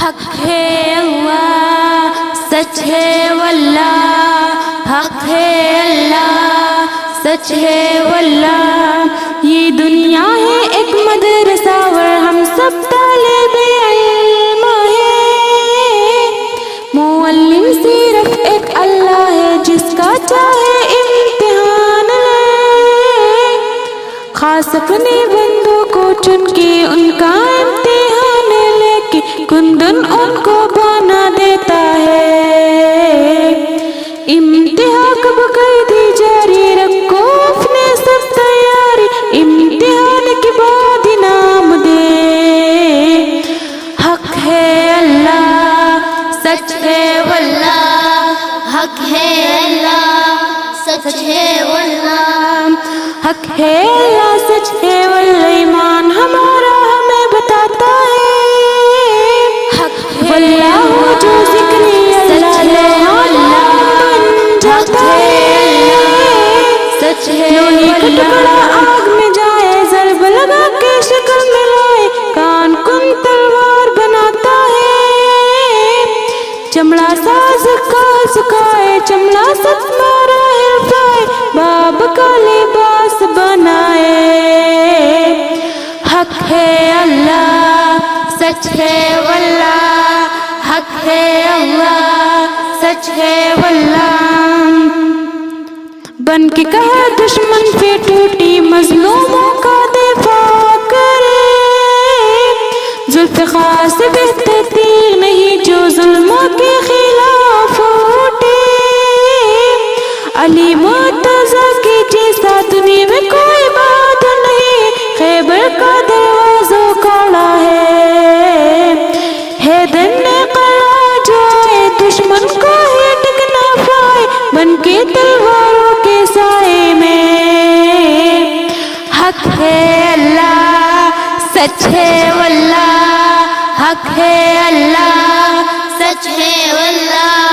حق ہے اللہ سچ ہے واللہ، حق ہے اللہ سچ ہے واللہ، یہ دنیا ہے ایک مدرسہ اور ہم سب طالب علم ہیں، معلم صرف ایک اللہ ہے جس کا چاہے امتحان لے، خاص اپنے بندوں کو چن کے ان کا امتحان لے کے کندن ان کو بنا دیتا ہے، امتحان کب قیدی جاری رکھو اپنے سب تیاری، امتحان کے بعد انعام دے، حق ہے اللہ سچ ہے واللہ، حق ہے اللہ سچ ہے واللہ، حق ہے اللہ سچ ہے واللہ، ایمان ہمارا ہمیں بتاتا ہے، حق ہے واللہ جو ذکر اللہ لے بن جاتا ہے، سچ ہے لوہے کا ٹکڑا آگ میں جائے ضرب لگا کے شکل ملائے کان کن تلوار بناتا ہے، چمڑا ساز کا سکھائے چمڑا ست مارا ہلکائے باب کا لباس بنائے، حق ہے اللہ سچ ہے واللہ، حق ہے اللہ سچ ہے واللہ، بن کے کہا دشمن پہ ٹوٹی مظلوموں کا دفاع کرے، ذوالفقار سے بہتر تیر نہیں جو ظلموں کے خلاف اٹھے، علی مرتضی کے جیسا دنیا میں کوئی بات نہیں، خیبر کا دروازہ کھڑا ہے، حیدر نے قلعہ جائے دشمن کو ہی ٹک نہ پائے، بن کے تلواروں کے سائے میں، حق ہے اللہ سچ ہے واللہ، حق ہے اللہ سچ ہے واللہ،